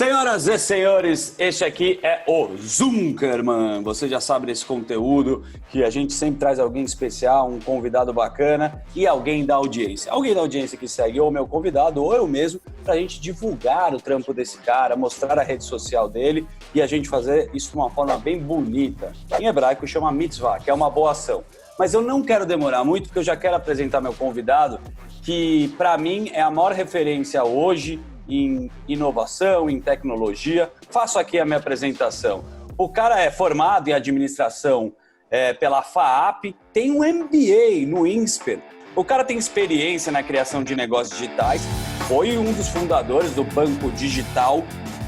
Senhoras e senhores, este aqui é o Zunkerman. Você já sabe desse conteúdo que a gente sempre traz alguém especial, um convidado bacana e alguém da audiência. Alguém da audiência que segue ou o meu convidado ou eu mesmo, pra gente divulgar o trampo desse cara, mostrar a rede social dele e a gente fazer isso de uma forma bem bonita. Em hebraico chama mitzvah, que é uma boa ação. Mas eu não quero demorar muito porque eu já quero apresentar meu convidado, que pra mim é a maior referência hoje em inovação, em tecnologia. Faço aqui a minha apresentação. O cara é formado em administração pela FAAP, tem um MBA no INSPER. O cara tem experiência na criação de negócios digitais, foi um dos fundadores do Banco Digital,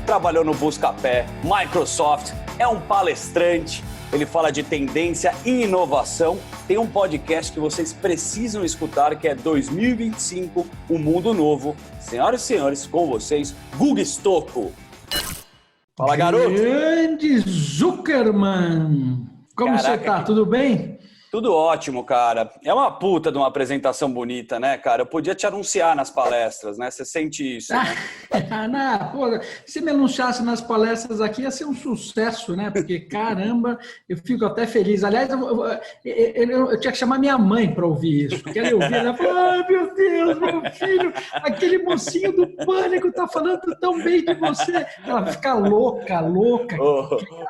trabalhou no Buscapé, Microsoft, é um palestrante, ele fala de tendência e inovação. Tem um podcast que vocês precisam escutar, que é 2025, O Mundo Novo. Senhoras e senhores, com vocês, Guga Stocco. Fala, garoto! Grande Zuckerman! Como você tá? Tudo bem? Tudo ótimo, cara. É uma puta de uma apresentação bonita, né, cara? Eu podia te anunciar nas palestras, né? Você sente isso, né? Não, pô, se me anunciasse nas palestras aqui, ia ser um sucesso, né? Porque, caramba, eu fico até feliz. Aliás, eu tinha que chamar minha mãe para ouvir isso. Porque ela ia ouvir, ela falou, ai, meu Deus, meu filho, aquele mocinho do Pânico tá falando tão bem de você. Ela fica louca.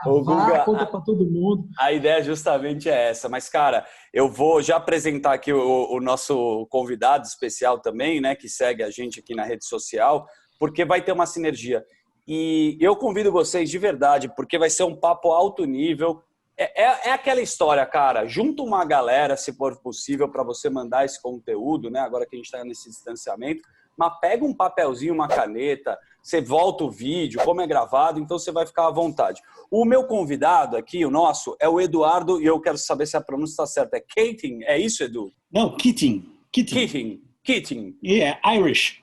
Guga, conta para todo mundo. A ideia justamente é essa. Mas, cara, eu vou já apresentar aqui o nosso convidado especial também, né, que segue a gente aqui na rede social, porque vai ter uma sinergia. E eu convido vocês de verdade, porque vai ser um papo alto nível. É aquela história, cara, junta uma galera, se for possível, para você mandar esse conteúdo, né, agora que a gente está nesse distanciamento, mas pega um papelzinho, uma caneta, você volta o vídeo, como é gravado, então você vai ficar à vontade. O meu convidado aqui, o nosso, é o Eduardo, e eu quero saber se a pronúncia está certa. É Keating, é isso, Edu? Não, Keating. Keating. É Irish.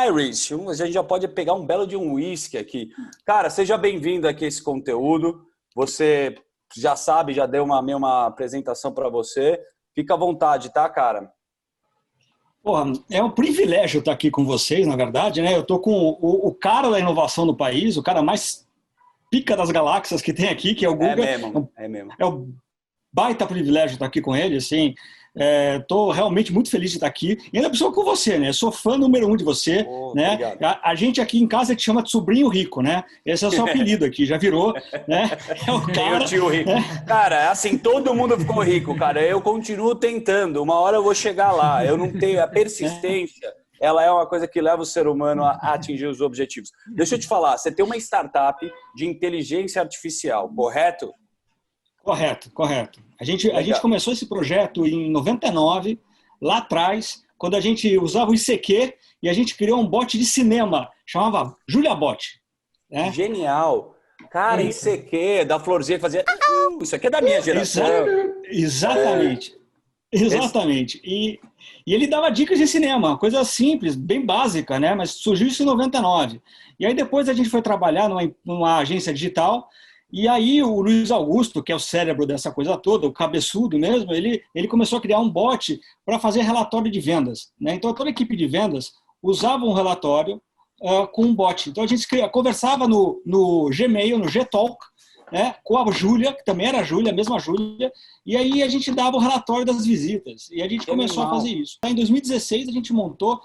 Irish. A gente já pode pegar um belo de um whisky aqui. Cara, seja bem-vindo aqui a esse conteúdo. Você já sabe, já deu uma apresentação para você. Fica à vontade, tá, cara? Porra, é um privilégio estar aqui com vocês, na verdade, né? Eu tô com o cara da inovação do país, o cara mais pica das galáxias que tem aqui, que é o Guga. É mesmo. É um baita privilégio estar aqui com ele, assim. Tô realmente muito feliz de estar aqui. E ainda pessoa com você, né? Sou fã número 1 de você, né? A gente aqui em casa te chama de sobrinho rico, né? Esse é o seu apelido aqui, já virou, né? É o cara, o tio rico. Cara, assim, todo mundo ficou rico, cara. Eu continuo tentando. Uma hora eu vou chegar lá. Eu não tenho a persistência. Ela é uma coisa que leva o ser humano a atingir os objetivos. Deixa eu te falar, você tem uma startup de inteligência artificial, correto? Correto. A gente começou esse projeto em 99, lá atrás, quando a gente usava o ICQ e a gente criou um bot de cinema, chamava JuliaBot. Né? Genial! Cara, ICQ, da florzinha que fazia... Isso aqui é da minha geração. Exatamente. E ele dava dicas de cinema, uma coisa simples, bem básica, né? Mas surgiu isso em 99. E aí depois a gente foi trabalhar numa agência digital. E aí o Luiz Augusto, que é o cérebro dessa coisa toda, o cabeçudo mesmo, ele começou a criar um bot para fazer relatório de vendas. Né? Então toda a equipe de vendas usava um relatório com um bot. Então a gente conversava no Gmail, no Gtalk, né? Com a Júlia, que também era a Júlia, a mesma Júlia, e aí a gente dava o relatório das visitas. E a gente começou a fazer isso. Em 2016 a gente montou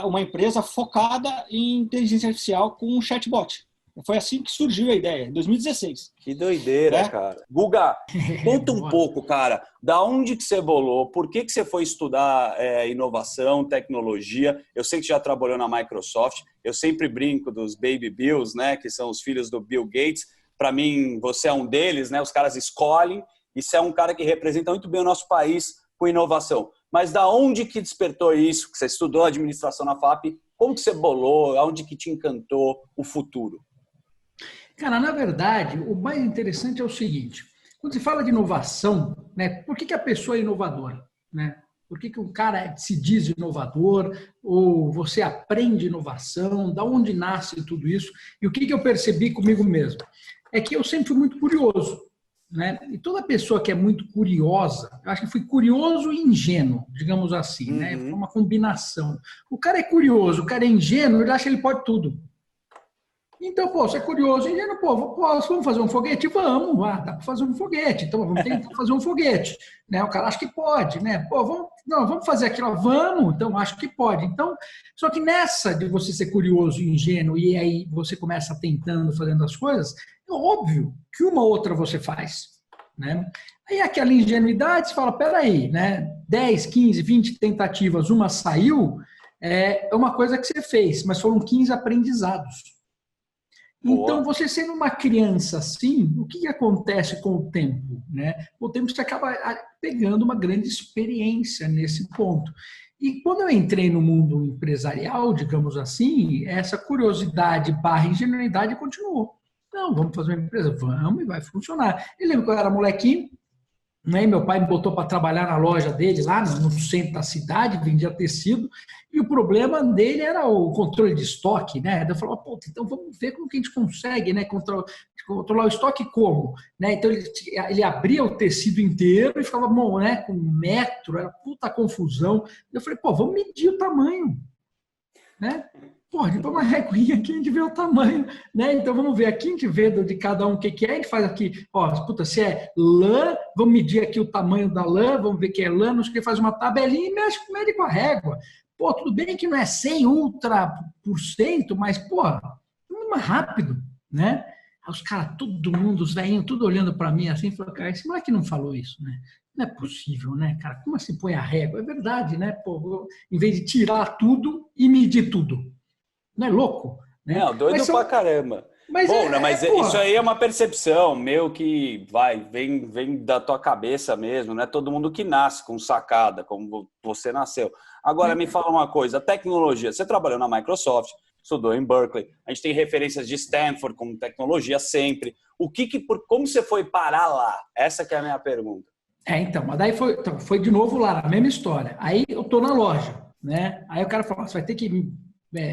uma empresa focada em inteligência artificial com um chatbot. Foi assim que surgiu a ideia, em 2016. Que doideira, cara. Guga, conta um pouco, cara, da onde que você bolou, por que você foi estudar inovação, tecnologia? Eu sei que já trabalhou na Microsoft, eu sempre brinco dos Baby Bills, né, que são os filhos do Bill Gates. Para mim, você é um deles, né? Os caras escolhem, e você é um cara que representa muito bem o nosso país com inovação. Mas da onde que despertou isso? Que você estudou administração na FAP, como que você bolou, aonde que te encantou o futuro? Cara, na verdade, o mais interessante é o seguinte, quando se fala de inovação, né, por que a pessoa é inovadora? Né? Por que um cara se diz inovador? Ou você aprende inovação? Da onde nasce tudo isso? E o que eu percebi comigo mesmo? É que eu sempre fui muito curioso. Né? E toda pessoa que é muito curiosa, eu acho que fui curioso e ingênuo, digamos assim, né? Foi uma combinação. O cara é curioso, o cara é ingênuo, ele acha que ele pode tudo. Então, pô, você é curioso, ingênuo, pô, vamos fazer um foguete? Vamos, dá para fazer um foguete, então vamos tentar fazer um foguete. Né? O cara acha que pode, né? Pô, vamos fazer aquilo, vamos, então acho que pode. Então, só que nessa de você ser curioso e ingênuo, e aí você começa tentando, fazendo as coisas, é óbvio que uma outra você faz. Né? Aí aquela ingenuidade, você fala, peraí, né? 10, 15, 20 tentativas, uma saiu, é uma coisa que você fez, mas foram 15 aprendizados. Então, você sendo uma criança assim, o que acontece com o tempo? Né? Com o tempo você acaba pegando uma grande experiência nesse ponto. E quando eu entrei no mundo empresarial, digamos assim, essa curiosidade barra ingenuidade continuou. Não, vamos fazer uma empresa? Vamos e vai funcionar. Eu lembro que eu era molequinho, né? Meu pai me botou para trabalhar na loja dele, lá no centro da cidade, vendia tecido, e o problema dele era o controle de estoque. Né? Eu falava, pô, então vamos ver como que a gente consegue, né, controlar o estoque como. Né? Então ele abria o tecido inteiro e ficava bom, né, com 1 metro, era puta confusão. Eu falei, pô, vamos medir o tamanho. Né? Pô, a gente põe uma reguinha aqui, a gente vê o tamanho, né? Então vamos ver aqui, a gente vê de cada um o que é, a gente faz aqui, ó, puta, se é lã, vamos medir aqui o tamanho da lã, vamos ver que é lã, não sei o que, faz uma tabelinha e mede com a régua. Pô, tudo bem que não é 100 ultra por cento, mas, pô, muito mais rápido, né? Aí os caras, todo mundo, os velhinhos, tudo olhando para mim assim, falando, cara, esse moleque não falou isso, né? Não é possível, né, cara? Como assim põe a régua? É verdade, né? Pô, em vez de tirar tudo e medir tudo. Não é louco? Né? Não, doido pra caramba. Mas bom, mas isso aí é uma percepção meu que vem da tua cabeça mesmo, não é todo mundo que nasce com sacada, como você nasceu. Agora, me fala uma coisa, a tecnologia, você trabalhou na Microsoft, estudou em Berkeley, a gente tem referências de Stanford como tecnologia sempre. Como você foi parar lá? Essa que é a minha pergunta. Então, mas daí foi de novo lá, a mesma história. Aí eu tô na loja, né? Aí o cara falou, você vai ter que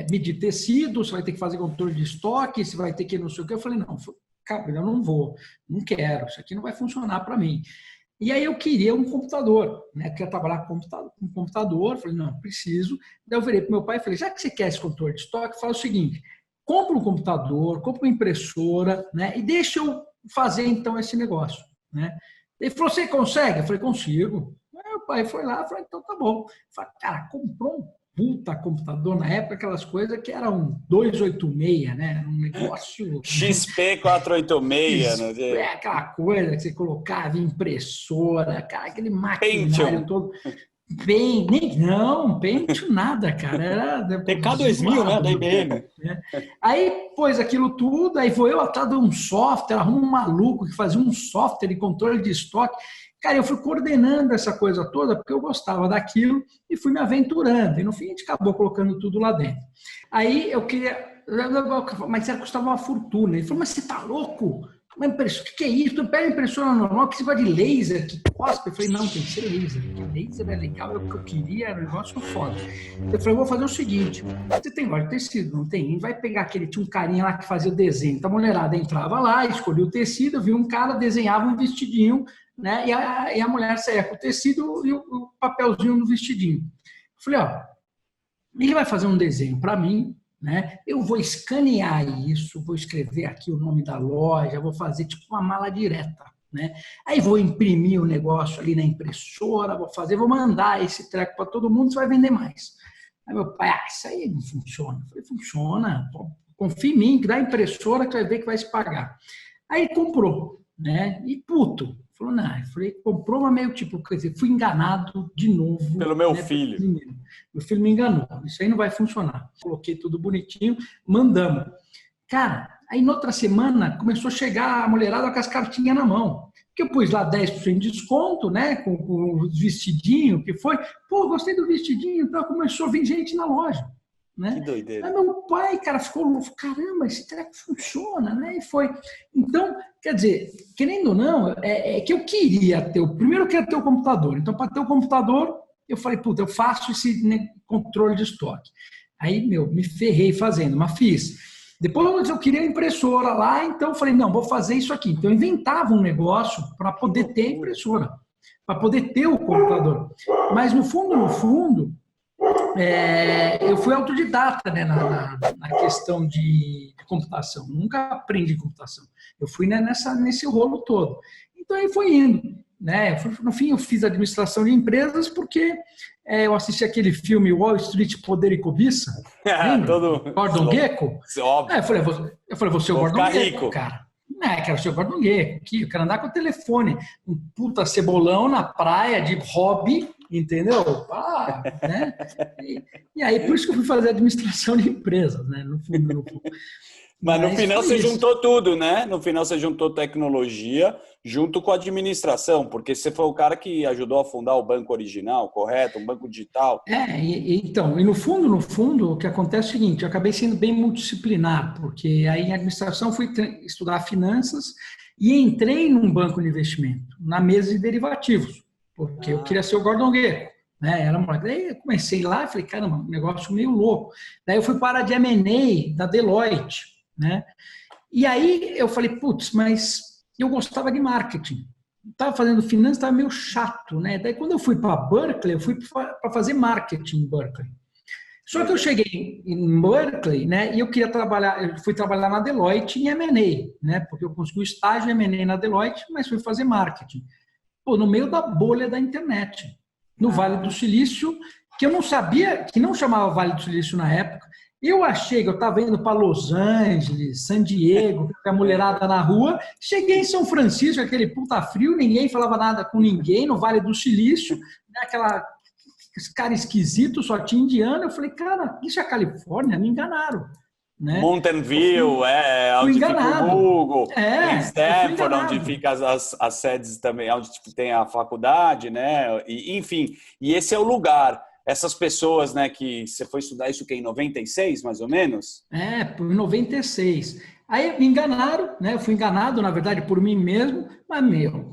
medir tecido, você vai ter que fazer controle de estoque, você vai ter que não sei o que. Eu falei, não, cara, eu não vou, não quero, isso aqui não vai funcionar para mim. E aí eu queria um computador, né? Eu queria trabalhar com computador, falei, não, preciso. Daí eu virei para meu pai e falei, já que você quer esse controle de estoque, faz o seguinte, compra um computador, compra uma impressora, né? E deixa eu fazer então esse negócio, né? Ele falou, você consegue? Eu falei, consigo. Aí meu pai foi lá, falou, então tá bom. Eu falei, cara, comprou um puta computador na época, aquelas coisas que eram 286, né? Um negócio... XP 486, né? Aquela coisa que você colocava em impressora, cara, aquele maquinário todo. Pentium nada, cara. Era TK2000, né? Da IBM. Né? Aí pôs aquilo tudo, aí vou eu atrás de um software, arrumo um maluco que fazia um software de controle de estoque. Cara, eu fui coordenando essa coisa toda porque eu gostava daquilo e fui me aventurando. E no fim a gente acabou colocando tudo lá dentro. Aí eu queria... Mas custava uma fortuna. Ele falou, mas você tá louco? Uma impressora, o que é isso? Tu pega a impressora normal, que você vai de laser, que cospe. Eu falei, não, tem que ser laser. Laser é legal, é o que eu queria, era um negócio foda. Eu falei, vou fazer o seguinte, você tem loja de tecido, não tem? A gente vai pegar aquele, tinha um carinha lá que fazia o desenho. Então a mulherada entrava lá, escolhia o tecido, eu vi um cara, desenhava um vestidinho, né? E a mulher saía com o tecido e o papelzinho no vestidinho. Eu falei, ó, ele vai fazer um desenho para mim, né? Eu vou escanear isso, vou escrever aqui o nome da loja, vou fazer tipo uma mala direta, né? Aí vou imprimir o negócio ali na impressora, vou mandar esse treco para todo mundo, você vai vender mais. Aí meu pai, isso aí não funciona. Eu falei, funciona, confia em mim, que dá impressora que vai ver que vai se pagar. Aí comprou, né? E puto. Falou, não, eu falei, comprou, mas meio tipo, quer dizer, fui enganado de novo. Pelo meu filho. Meu filho me enganou, isso aí não vai funcionar. Coloquei tudo bonitinho, mandamos. Cara, aí na outra semana começou a chegar a mulherada com as cartinhas na mão. Que eu pus lá 10% de desconto, né, com o vestidinho, que foi. Pô, gostei do vestidinho, então começou a vir gente na loja. Né? Que doideira. Aí meu pai, cara, ficou, caramba, esse treco funciona, né? E foi. Então, quer dizer, querendo ou não, é que eu queria ter, primeiro eu queria ter o computador. Então, para ter o computador, eu falei, puta, eu faço esse, né, controle de estoque. Aí, me ferrei fazendo, mas fiz. Depois eu queria a impressora lá, então eu falei, não, vou fazer isso aqui. Então eu inventava um negócio para poder ter a impressora, para poder ter o computador. Mas no fundo, eu fui autodidata, né, na questão de computação. Nunca aprendi computação. Eu fui, né, nesse rolo todo. Então, aí foi indo. Né? No fim, eu fiz administração de empresas porque eu assisti aquele filme Wall Street, Poder e Cobiça. Gordon Gekko. Óbvio. Eu falei, vou ser o Gordon Gekko, rico. cara. Quero ser o Gordon Gekko. Eu quero andar com o telefone. Um puta cebolão na praia de hobby, entendeu? Né? E aí, por isso que eu fui fazer administração de empresas, né? No fundo. Mas no final você juntou tudo, né? No final você juntou tecnologia junto com a administração, porque você foi o cara que ajudou a fundar o banco original, correto? Um banco digital. Então, e no fundo, o que acontece é o seguinte, eu acabei sendo bem multidisciplinar, porque aí em administração fui estudar finanças e entrei num banco de investimento, na mesa de derivativos, porque eu queria ser o Gordon Gekko. Né? Era uma... Daí eu comecei lá e falei, caramba, um negócio meio louco. Daí eu fui para a de M&A da Deloitte. Né? E aí eu falei, putz, mas eu gostava de marketing. Estava fazendo finanças, estava meio chato. Né? Daí quando eu fui para Berkeley, eu fui para fazer marketing em Berkeley. Só que eu cheguei em Berkeley, né, e eu fui trabalhar na Deloitte em M&A, né, porque eu consegui o estágio em M&A na Deloitte, mas fui fazer marketing. Pô, no meio da bolha da internet, no Vale do Silício, que eu não sabia, que não chamava Vale do Silício na época. Eu achei que eu estava indo para Los Angeles, San Diego, com a mulherada na rua. Cheguei em São Francisco, aquele puta frio, ninguém falava nada com ninguém, no Vale do Silício, né, esse cara esquisito, só tinha indiano. Eu falei, cara, isso é a Califórnia? Me enganaram. Né? Mountain View, onde fica o Google, em Stanford, onde ficam as sedes também, onde tem a faculdade, né? E, enfim, e esse é o lugar. Essas pessoas, né, que você foi estudar isso que em 96, mais ou menos? Por 96. Aí me enganaram, né? Eu fui enganado, na verdade, por mim mesmo. Mas,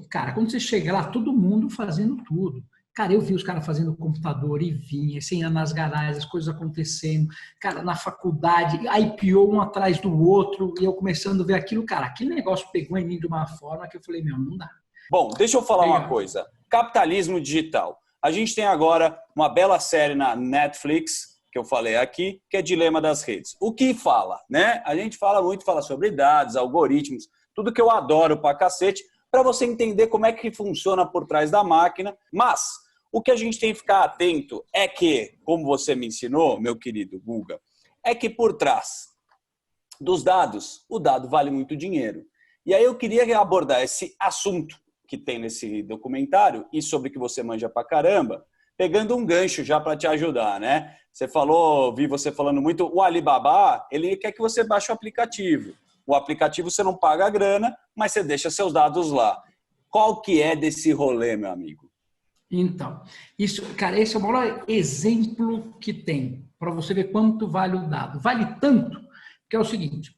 cara, quando você chega lá, todo mundo fazendo tudo. Cara, eu vi os caras fazendo computador e vinha, assim, nas garagens, as coisas acontecendo. Cara, na faculdade, IPO um atrás do outro, e eu começando a ver aquilo. Cara, aquele negócio pegou em mim de uma forma que eu falei, não dá. Bom, deixa eu falar uma coisa. Capitalismo digital. A gente tem agora uma bela série na Netflix, que eu falei aqui, que é Dilema das Redes. O que fala, né? A gente fala sobre dados, algoritmos, tudo que eu adoro pra cacete, para você entender como é que funciona por trás da máquina. Mas o que a gente tem que ficar atento é que, como você me ensinou, meu querido Guga, é que por trás dos dados, o dado vale muito dinheiro. E aí eu queria abordar esse assunto que tem nesse documentário e sobre que você manja pra caramba, pegando um gancho já para te ajudar, né? Vi você falando muito, o Alibaba, ele quer que você baixe o aplicativo. O aplicativo você não paga a grana, mas você deixa seus dados lá. Qual que é desse rolê, meu amigo? Então, cara, esse é o maior exemplo que tem, para você ver quanto vale o dado. Vale tanto que é o seguinte,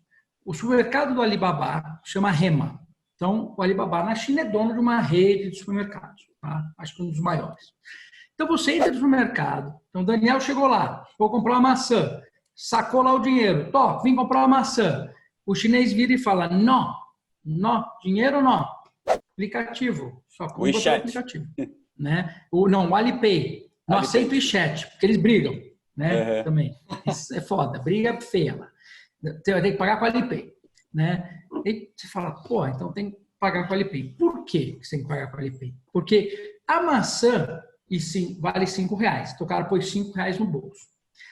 o supermercado do Alibaba chama Hema. Então, o Alibaba na China é dono de uma rede de supermercados, tá? Acho que um dos maiores. Então, você entra no supermercado. Então, o Daniel chegou lá, vou comprar uma maçã, sacou lá o dinheiro. Vim comprar uma maçã. O chinês vira e fala, não, dinheiro não. Aplicativo, só compra pelo aplicativo. Né? O Alipay, não aceita o WeChat, porque eles brigam, né? Também. Isso é foda, briga feia lá. Tem que pagar com o Alipay. Né? E você fala, então tem que pagar com a Alipay. Por que você tem que pagar com a Alipay? Porque a maçã vale R$5. Então o cara pôs R$5 no bolso.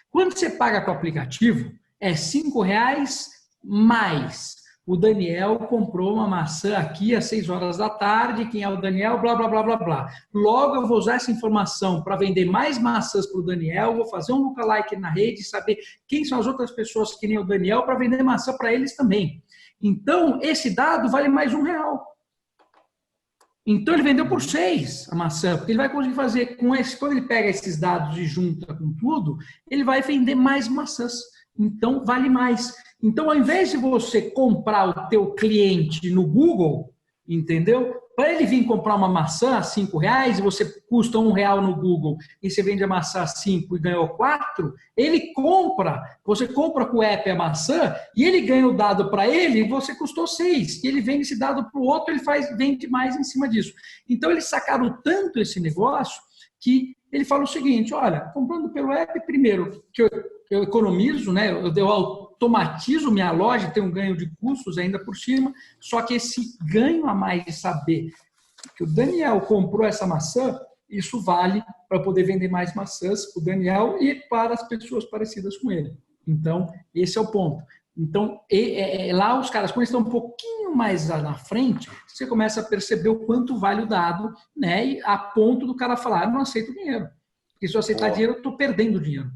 Quando você paga com o aplicativo, é R$5 mais. O Daniel comprou uma maçã aqui às 6 horas da tarde, quem é o Daniel, blá, blá, blá, blá, blá. Logo eu vou usar essa informação para vender mais maçãs para o Daniel, vou fazer um lookalike na rede, saber quem são as outras pessoas que nem o Daniel para vender maçã para eles também. Então, esse dado vale mais R$1. Então, ele vendeu por 6 a maçã, porque ele vai conseguir fazer quando ele pega esses dados e junta com tudo, ele vai vender mais maçãs. Então, vale mais. Então, ao invés de você comprar o teu cliente no Google, entendeu? Para ele vir comprar uma maçã a R$5 e você custa R$1 no Google e você vende a maçã a 5 e ganhou 4, ele compra, você compra com o app a maçã e ele ganha o dado para ele e você custou 6. E ele vende esse dado para o outro, ele vende mais em cima disso. Então, eles sacaram tanto esse negócio que ele fala o seguinte, olha, comprando pelo app, primeiro, que eu economizo, né? Eu automatizo minha loja, tenho um ganho de custos ainda por cima, só que esse ganho a mais de saber que o Daniel comprou essa maçã, isso vale para poder vender mais maçãs para o Daniel e para as pessoas parecidas com ele. Então, esse é o ponto. Então, lá os caras, quando estão um pouquinho mais na frente, você começa a perceber o quanto vale o dado, né? E a ponto do cara falar, eu não aceito dinheiro. Porque se eu aceitar dinheiro, eu estou perdendo dinheiro.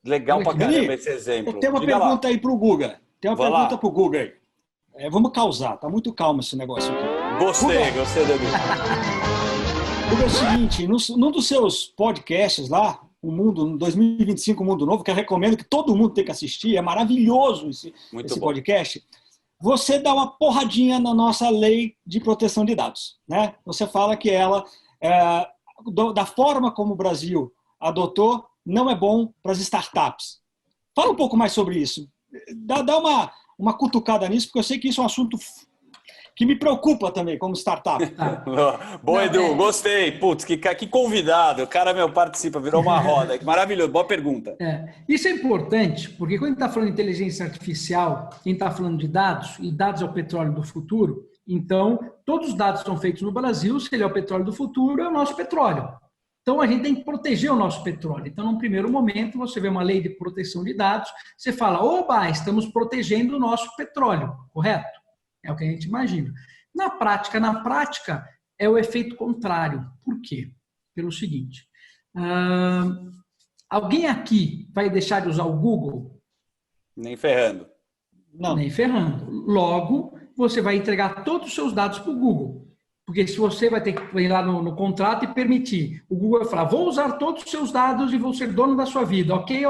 Legal pra caramba esse exemplo. Tem uma pergunta aí para o Guga. Tem uma pergunta para o Guga aí. Vamos causar, tá muito calmo esse negócio aqui. Gostei do Guga, é o seguinte, num dos seus podcasts lá, o Mundo 2025, o Mundo Novo, que eu recomendo que todo mundo tem que assistir, é maravilhoso esse podcast. Você dá uma porradinha na nossa lei de proteção de dados, né? Você fala que ela, da forma como o Brasil adotou, não é bom para as startups. Fala um pouco mais sobre isso. Dá uma cutucada nisso, porque eu sei que isso é um assunto que me preocupa também como startup. Boa, Edu, gostei. Putz, que convidado. O cara, participa, virou uma roda. Maravilhoso, boa pergunta. Isso é importante, porque quando a gente está falando de inteligência artificial, a gente está falando de dados, e dados é o petróleo do futuro, então todos os dados são feitos no Brasil, se ele é o petróleo do futuro, é o nosso petróleo. Então, a gente tem que proteger o nosso petróleo. Então, num primeiro momento, você vê uma lei de proteção de dados, você fala, oba, estamos protegendo o nosso petróleo, correto? É o que a gente imagina. Na prática, é o efeito contrário. Por quê? Pelo seguinte, alguém aqui vai deixar de usar o Google? Nem ferrando. Não. Nem ferrando. Logo, você vai entregar todos os seus dados para o Google. Porque se você vai ter que ir lá no contrato e permitir, o Google vai falar, vou usar todos os seus dados e vou ser dono da sua vida. Ok.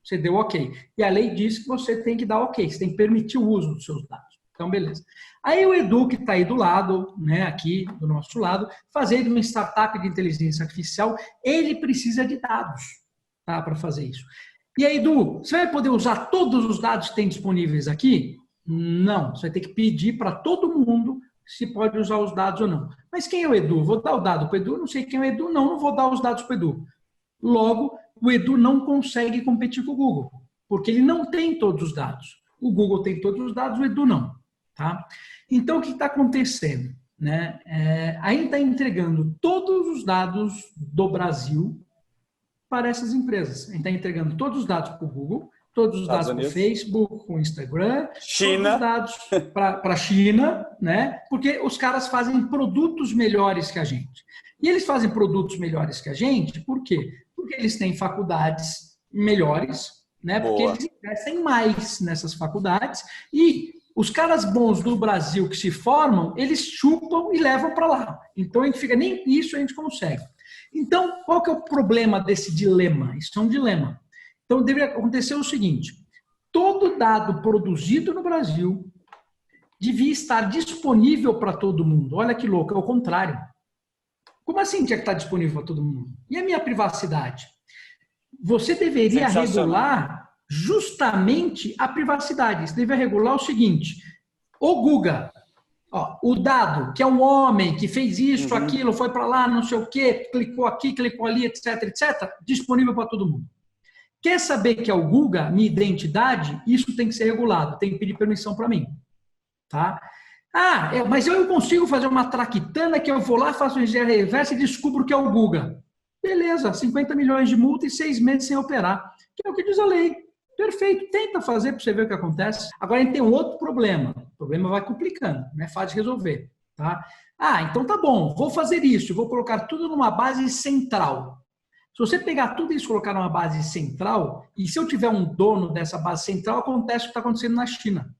Você deu ok. E a lei diz que você tem que dar ok, você tem que permitir o uso dos seus dados. Então, beleza. Aí o Edu, que está aí do lado, né, aqui do nosso lado, fazendo uma startup de inteligência artificial, ele precisa de dados, tá, para fazer isso. E aí, Edu, você vai poder usar todos os dados que tem disponíveis aqui? Não, você vai ter que pedir para todo mundo se pode usar os dados ou não. Mas quem é o Edu? Vou dar o dado para o Edu? Não sei quem é o Edu, não vou dar os dados para o Edu. Logo, o Edu não consegue competir com o Google, porque ele não tem todos os dados. O Google tem todos os dados, o Edu não. Tá? Então, o que está acontecendo? Né? A gente está entregando todos os dados do Brasil para essas empresas. A gente está entregando todos os dados para o Google, todos os dados para o Facebook, para o Instagram, China. todos os dados para a China, né? Porque os caras fazem produtos melhores que a gente. E eles fazem produtos melhores que a gente, por quê? Porque eles têm faculdades melhores, né? Porque eles investem mais nessas faculdades e os caras bons do Brasil que se formam, eles chupam e levam para lá. Então, a gente fica, nem isso a gente consegue. Então, qual que é o problema desse dilema? Isso é um dilema. Então, deveria acontecer o seguinte, todo dado produzido no Brasil devia estar disponível para todo mundo. Olha que louco, é o contrário. Como assim tinha que estar disponível para todo mundo? E a minha privacidade? Você deveria regular justamente a privacidade. Você deveria regular o seguinte, o Guga, o dado, que é um homem que fez isso, aquilo, foi para lá, não sei o quê, clicou aqui, clicou ali, etc, disponível para todo mundo. Quer saber que é o Guga, minha identidade? Isso tem que ser regulado, tem que pedir permissão para mim. Tá? Mas eu consigo fazer uma traquitana que eu vou lá, faço um engenharia reversa e descubro que é o Guga. Beleza, 50 milhões de multa e 6 meses sem operar. Que é o que diz a lei. Perfeito, tenta fazer para você ver o que acontece. Agora a gente tem um outro problema. O problema vai complicando, não é fácil de resolver. Tá? Então tá bom, vou fazer isso, vou colocar tudo numa base central. Se você pegar tudo isso e colocar numa base central, e se eu tiver um dono dessa base central, acontece o que está acontecendo na China.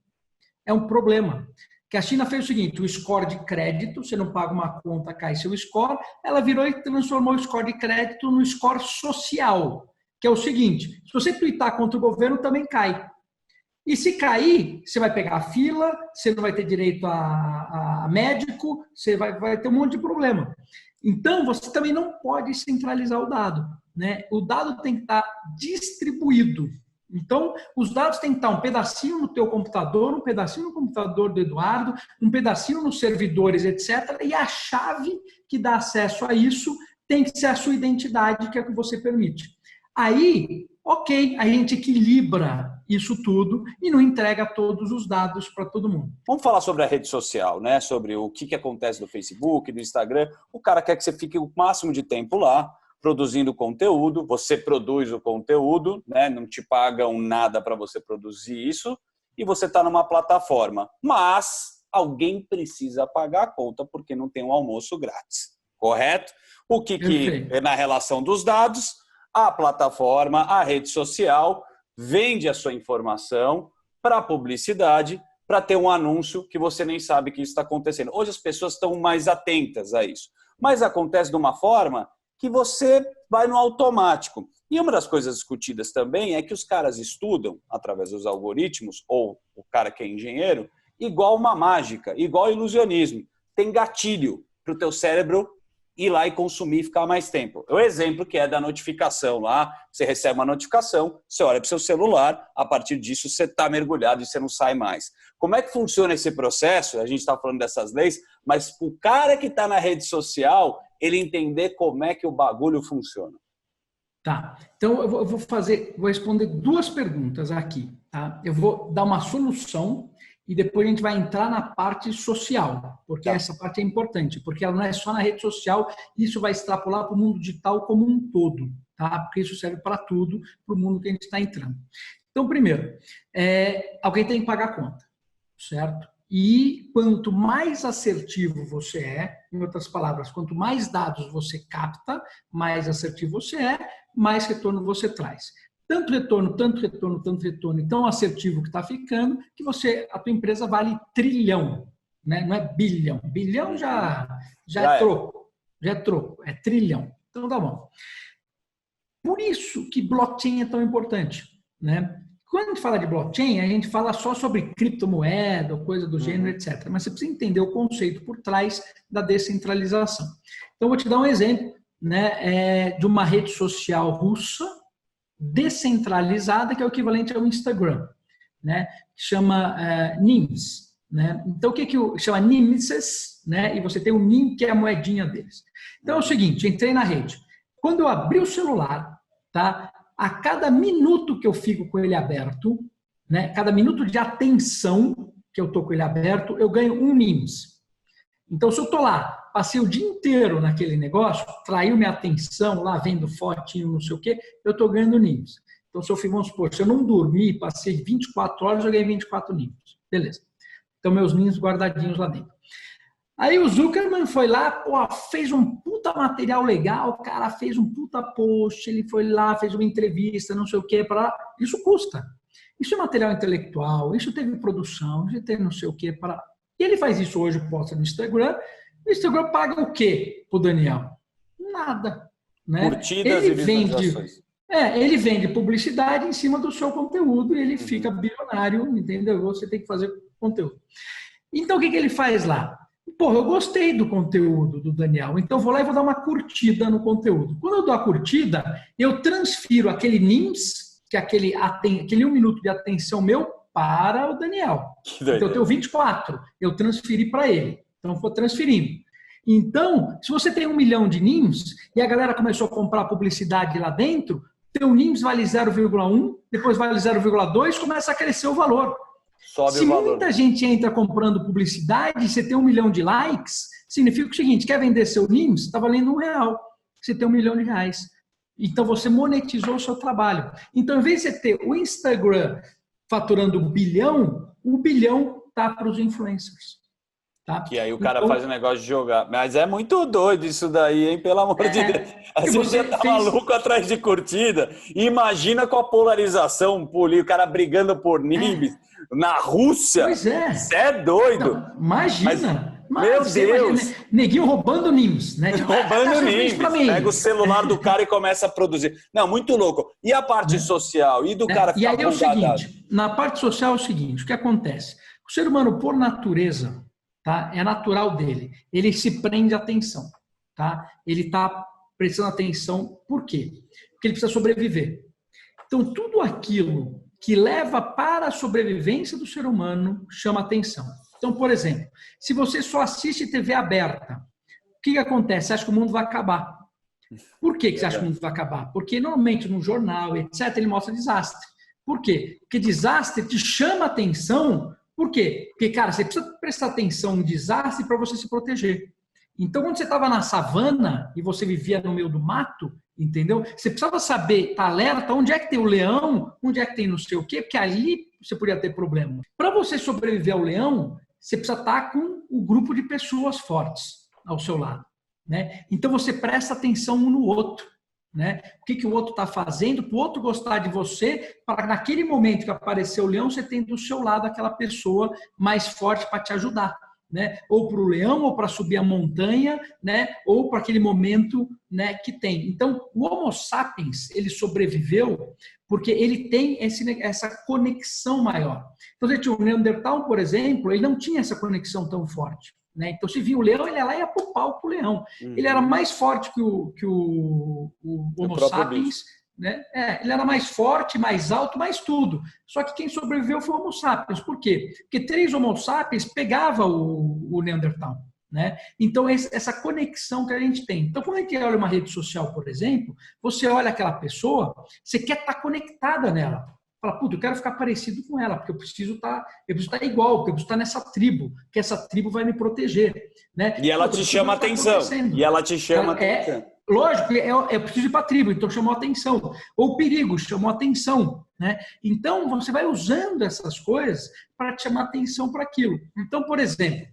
É um problema. Que a China fez o seguinte, o score de crédito, você não paga uma conta, cai seu score, ela virou e transformou o score de crédito no score social, que é o seguinte, se você tuitar contra o governo, também cai. E se cair, você vai pegar a fila, você não vai ter direito a médico, você vai ter um monte de problema. Então, você também não pode centralizar o dado, né? O dado tem que estar distribuído. Então, os dados têm que estar um pedacinho no teu computador, um pedacinho no computador do Eduardo, um pedacinho nos servidores, etc. E a chave que dá acesso a isso tem que ser a sua identidade, que é o que você permite. Aí, ok, a gente equilibra isso tudo e não entrega todos os dados para todo mundo. Vamos falar sobre a rede social, né? Sobre o que acontece no Facebook, no Instagram. O cara quer que você fique o máximo de tempo lá, produzindo conteúdo. Você produz o conteúdo, né? Não te pagam nada para você produzir isso. E você está numa plataforma. Mas alguém precisa pagar a conta porque não tem um almoço grátis. Correto? O que é na relação dos dados? A plataforma, a rede social, vende a sua informação para a publicidade, para ter um anúncio que você nem sabe que isso está acontecendo. Hoje as pessoas estão mais atentas a isso. Mas acontece de uma forma que você vai no automático. E uma das coisas discutidas também é que os caras estudam, através dos algoritmos, ou o cara que é engenheiro, igual uma mágica, igual ilusionismo. Tem gatilho para o teu cérebro ir lá e consumir e ficar mais tempo. O exemplo que é da notificação lá, você recebe uma notificação, você olha para o seu celular, a partir disso você está mergulhado e você não sai mais. Como é que funciona esse processo? A gente está falando dessas leis, mas o cara que está na rede social, ele entender como é que o bagulho funciona. Tá, então eu vou responder duas perguntas aqui. Tá? Eu vou dar uma solução e depois a gente vai entrar na parte social, porque essa parte é importante, porque ela não é só na rede social, isso vai extrapolar para o mundo digital como um todo, tá? Porque isso serve para tudo, para o mundo que a gente está entrando. Então, primeiro, alguém tem que pagar a conta, certo? E quanto mais assertivo você é, em outras palavras, quanto mais dados você capta, mais assertivo você é, mais retorno você traz. Tanto retorno, tanto retorno, tanto retorno, e tão assertivo que está ficando, que a tua empresa vale trilhão, né? Não é bilhão. Bilhão já é troco, já é troco, é trilhão. Então tá bom. Por isso que blockchain é tão importante, né? Quando a gente fala de blockchain, a gente fala só sobre criptomoeda, coisa do gênero, etc. Mas você precisa entender o conceito por trás da descentralização. Então, eu vou te dar um exemplo, né, de uma rede social russa descentralizada, que é o equivalente ao Instagram, né, que chama NIMS. Né? Então, o que chama NIMSes, né, e você tem o NIM, que é a moedinha deles. Então, é o seguinte, entrei na rede. Quando eu abri o celular, tá, a cada minuto que eu fico com ele aberto, né, cada minuto de atenção que eu estou com ele aberto, eu ganho um NIMS. Então, se eu estou lá, passei o dia inteiro naquele negócio, traiu minha atenção lá, vendo fotinho, não sei o quê, eu estou ganhando NIMS. Então, se eu vamos supor, se eu não dormi, passei 24 horas, eu ganhei 24 NIMS. Beleza. Então, meus NIMS guardadinhos lá dentro. Aí o Zuckerman foi lá, pô, fez um puta material legal, o cara fez um puta post, ele foi lá, fez uma entrevista, não sei o quê, para isso custa. Isso é material intelectual, isso teve produção, isso teve não sei o quê, para... E ele faz isso hoje, posta no Instagram, o Instagram paga o quê pro Daniel? Nada. Né? Curtidas e visualizações. Ele vende publicidade em cima do seu conteúdo e ele fica bilionário, entendeu? Você tem que fazer conteúdo. Então, o que ele faz lá? Porra, eu gostei do conteúdo do Daniel, então eu vou lá e vou dar uma curtida no conteúdo. Quando eu dou a curtida, eu transfiro aquele NIMS, que é aquele 1 minuto de atenção meu, para o Daniel. Então eu tenho 24, eu transferi para ele. Então eu vou transferindo. Então, se você tem 1 milhão de NIMS e a galera começou a comprar publicidade lá dentro, teu NIMS vale 0,1, depois vale 0,2, começa a crescer o valor. Se muita gente entra comprando publicidade, você tem 1 milhão de likes, significa o seguinte, quer vender seu NIMS? Está valendo R$1. Você tem R$1 milhão. Então, você monetizou o seu trabalho. Então, em vez de você ter o Instagram faturando o bilhão está para os influencers. Tá? Que aí o cara faz um negócio de jogar. Mas é muito doido isso daí, hein? Pelo amor de Deus. A gente já tá maluco atrás de curtida. Imagina com a polarização, o cara brigando por NIMS na Rússia. Pois é. Você é doido. Não, imagina. Meu Deus. Imagina, neguinho roubando NIMS. Né? Roubando NIMS. Pega o celular do cara e começa a produzir. Não, muito louco. E a parte social? E do cara ficar... E aí é o seguinte, na parte social é o seguinte, o que acontece? O ser humano, por natureza... Tá? É natural dele. Ele se prende à atenção. Tá? Ele está prestando atenção. Por quê? Porque ele precisa sobreviver. Então, tudo aquilo que leva para a sobrevivência do ser humano chama atenção. Então, por exemplo, se você só assiste TV aberta, o que acontece? Você acha que o mundo vai acabar. Por que você acha que o mundo vai acabar? Porque normalmente no jornal, etc., ele mostra desastre. Por quê? Porque desastre te chama atenção. Por quê? Porque, cara, você precisa prestar atenção no desastre para você se proteger. Então, quando você estava na savana e você vivia no meio do mato, entendeu? Você precisava saber, tá alerta, onde é que tem o leão, onde é que tem não sei o quê, porque ali você podia ter problema. Para você sobreviver ao leão, você precisa estar com um grupo de pessoas fortes ao seu lado, né? Então, você presta atenção um no outro. Né? O que o outro está fazendo para o outro gostar de você, para naquele momento que aparecer o leão, você tem do seu lado aquela pessoa mais forte para te ajudar, né? Ou para o leão, ou para subir a montanha, né? Ou para aquele momento, né, que tem. Então, o Homo sapiens, ele sobreviveu porque ele tem essa conexão maior. Então, você tinha o Neandertal, por exemplo, ele não tinha essa conexão tão forte. Né? Então, se via o leão, ele ia lá e ia pro pau com o leão. Ele era mais forte que o Homo sapiens, né? Ele era mais forte, mais alto, mais tudo. Só que quem sobreviveu foi o Homo sapiens. Por quê? Porque 3 Homo sapiens pegava o Neandertal. Né? Então, essa conexão que a gente tem. Então, quando a gente olha uma rede social, por exemplo, você olha aquela pessoa, você quer estar conectada nela. Fala, puta, eu quero ficar parecido com ela, porque eu preciso estar igual, porque eu preciso estar nessa tribo, que essa tribo vai me proteger. Né? E ela te chama atenção. E ela te chama atenção. Lógico, eu preciso ir para a tribo, então chamou atenção. Ou perigo, chamou atenção. Né? Então, você vai usando essas coisas para te chamar atenção para aquilo. Então, por exemplo,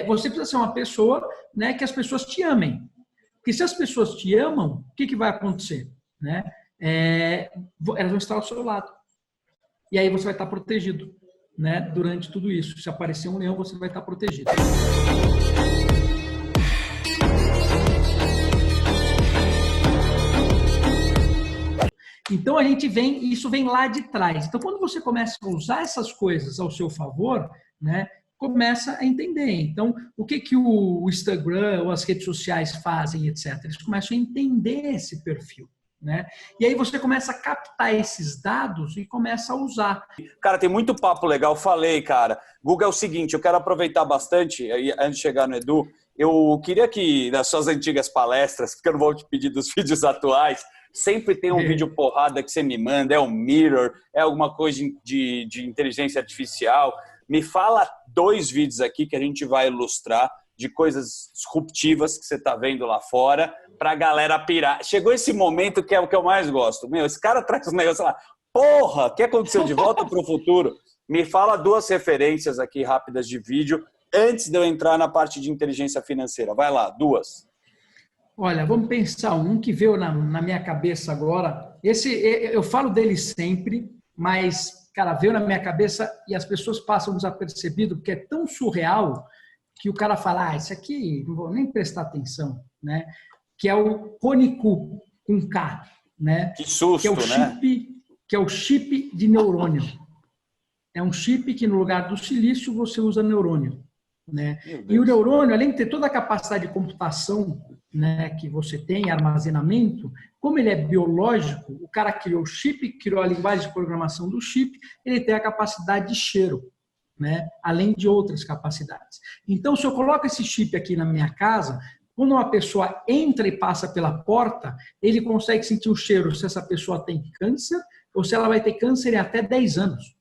você precisa ser uma pessoa, né, que as pessoas te amem. Porque se as pessoas te amam, o que vai acontecer? Né? Elas vão estar ao seu lado. E aí você vai estar protegido, né, durante tudo isso. Se aparecer um leão, você vai estar protegido. Então, isso vem lá de trás. Então, quando você começa a usar essas coisas ao seu favor, né, começa a entender. Então, o que o Instagram ou as redes sociais fazem, etc. Eles começam a entender esse perfil. Né? E aí você começa a captar esses dados e começa a usar. Cara, tem muito papo legal. Falei, cara. Guga, é o seguinte, eu quero aproveitar bastante, antes de chegar no Edu, eu queria que, nas suas antigas palestras, porque eu não vou te pedir dos vídeos atuais, sempre tem um vídeo porrada que você me manda, é um mirror, é alguma coisa de inteligência artificial. Me fala 2 vídeos aqui que a gente vai ilustrar de coisas disruptivas que você está vendo lá fora, para a galera pirar. Chegou esse momento que é o que eu mais gosto. Meu, esse cara traz um negócio lá. Porra, o que aconteceu? De Volta para o Futuro. Me fala 2 referências aqui rápidas de vídeo antes de eu entrar na parte de inteligência financeira. Vai lá, 2. Olha, vamos pensar um que veio na minha cabeça agora. Eu falo dele sempre, mas, cara, veio na minha cabeça e as pessoas passam desapercebido porque é tão surreal que o cara fala, isso aqui não vou nem prestar atenção, né? Que é o Conicu, com K, né? Que susto, que é o chip, né? Que é o chip de neurônio. É um chip que no lugar do silício você usa neurônio, né? E o neurônio, além de ter toda a capacidade de computação, né, que você tem, armazenamento, como ele é biológico, o cara criou o chip, criou a linguagem de programação do chip, ele tem a capacidade de cheiro. Né? Além de outras capacidades. Então, se eu coloco esse chip aqui na minha casa, quando uma pessoa entra e passa pela porta, ele consegue sentir o cheiro se essa pessoa tem câncer ou se ela vai ter câncer em até 10 anos.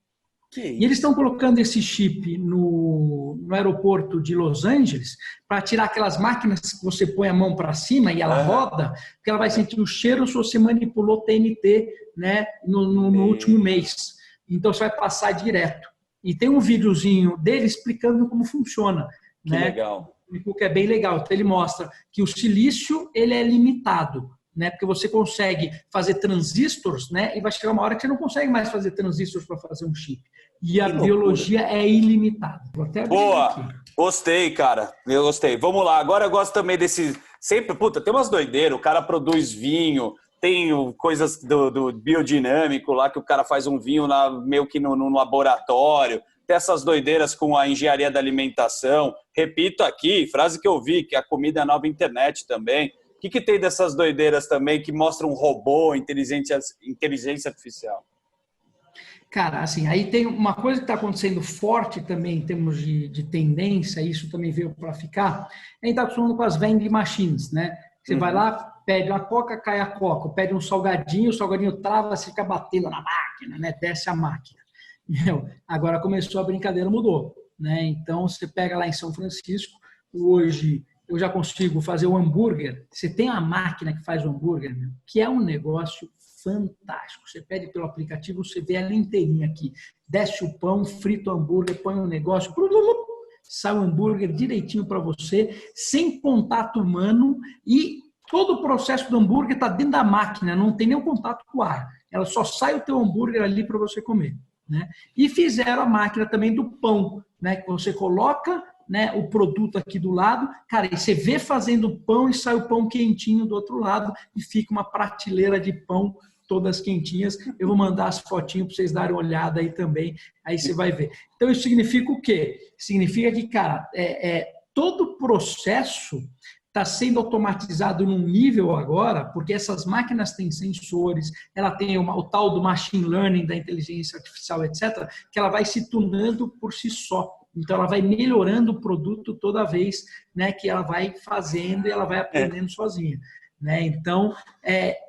E eles estão colocando esse chip no aeroporto de Los Angeles para tirar aquelas máquinas que você põe a mão para cima e ela roda, porque ela vai sentir o cheiro se você manipulou TNT, né, no último mês. Então, você vai passar direto. E tem um videozinho dele explicando como funciona. Que né? legal. O que é bem legal. Então, ele mostra que o silício ele é limitado, né? Porque você consegue fazer transistores, né? E vai chegar uma hora que você não consegue mais fazer transistores para fazer um chip. E a biologia é ilimitada. Vou até abrir aqui. Gostei, cara. Eu gostei. Vamos lá. Agora eu gosto também desse... Sempre, puta, tem umas doideiras. O cara produz vinho... Tem coisas do biodinâmico lá, que o cara faz um vinho meio que no laboratório. Tem essas doideiras com a engenharia da alimentação. Repito aqui, frase que eu vi, que a comida é a nova internet também. O que tem dessas doideiras também que mostram um robô, inteligência artificial? Cara, assim, aí tem uma coisa que está acontecendo forte também em termos de tendência, isso também veio para ficar. A gente está acostumando com as vending machines, né? Você vai lá, pede uma coca, cai a coca, pede um salgadinho, o salgadinho trava, você fica batendo na máquina, né? Desce a máquina. Agora começou a brincadeira, mudou, né? Então, você pega lá em São Francisco, hoje eu já consigo fazer o hambúrguer. Você tem uma máquina que faz o hambúrguer, que é um negócio fantástico. Você pede pelo aplicativo, você vê ela inteirinha aqui. Desce o pão, frita o hambúrguer, põe um negócio, sai o hambúrguer direitinho para você, sem contato humano, e todo o processo do hambúrguer está dentro da máquina, não tem nenhum contato com o ar. Ela só sai o teu hambúrguer ali para você comer, né? E fizeram a máquina também do pão, né? Que você coloca, né, o produto aqui do lado, cara, e você vê fazendo o pão e sai o pão quentinho do outro lado e fica uma prateleira de pão todas quentinhas. Eu vou mandar as fotinhas para vocês darem uma olhada aí também, aí você vai ver. Então, isso significa o quê? Significa que, cara, todo o processo está sendo automatizado num nível agora, porque essas máquinas têm sensores, ela tem o tal do machine learning, da inteligência artificial, etc., que ela vai se tunando por si só. Então, ela vai melhorando o produto toda vez, né, que ela vai fazendo e ela vai aprendendo sozinha. Né? Então,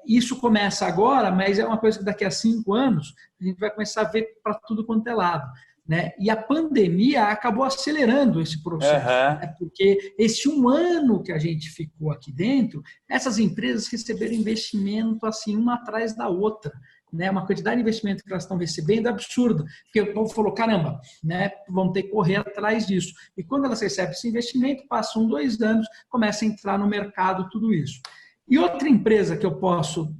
isso começa agora, mas é uma coisa que daqui a 5 anos a gente vai começar a ver para tudo quanto é lado. Né? E a pandemia acabou acelerando esse processo, né? Porque esse 1 ano que a gente ficou aqui dentro, essas empresas receberam investimento assim, uma atrás da outra. Né, uma quantidade de investimento que elas estão recebendo é absurda, porque o povo falou, caramba, né, vão ter que correr atrás disso. E quando elas recebem esse investimento, passam 2 anos, começa a entrar no mercado tudo isso. E outra empresa que eu posso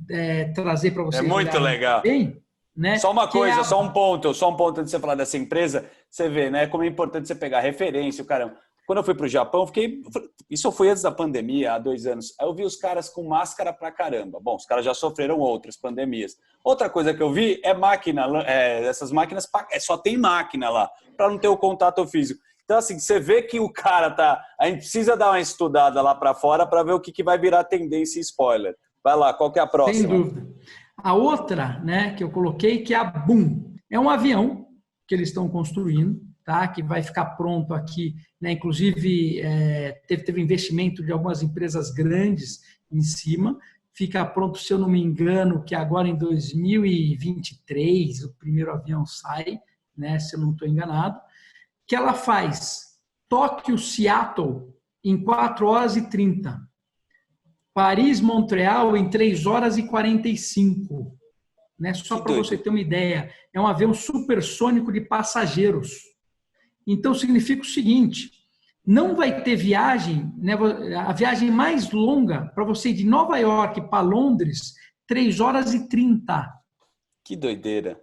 trazer para vocês... É muito legal. Também, né, só uma coisa, só um ponto antes de você falar dessa empresa, você vê, né, como é importante você pegar referência, o caramba. Quando eu fui para o Japão, isso foi antes da pandemia, há 2 anos. Aí eu vi os caras com máscara pra caramba. Bom, os caras já sofreram outras pandemias. Outra coisa que eu vi é máquina. Essas máquinas só tem máquina lá, para não ter o contato físico. Então, assim, você vê que o cara a gente precisa dar uma estudada lá para fora para ver o que vai virar tendência e spoiler. Vai lá, qual que é a próxima? Sem dúvida. A outra, né, que eu coloquei, que é a Boom. É um avião que eles estão construindo, tá? Que vai ficar pronto aqui, né? Inclusive teve investimento de algumas empresas grandes em cima, fica pronto, se eu não me engano, que agora em 2023 o primeiro avião sai, né? Se eu não estou enganado, que ela faz Tóquio-Seattle em 4 horas e 30, Paris-Montreal em 3 horas e 45, né? Só para você ter uma ideia, é um avião supersônico de passageiros. Então, significa o seguinte, não vai ter viagem, né, a viagem mais longa para você ir de Nova York para Londres, 3 horas e 30. Que doideira.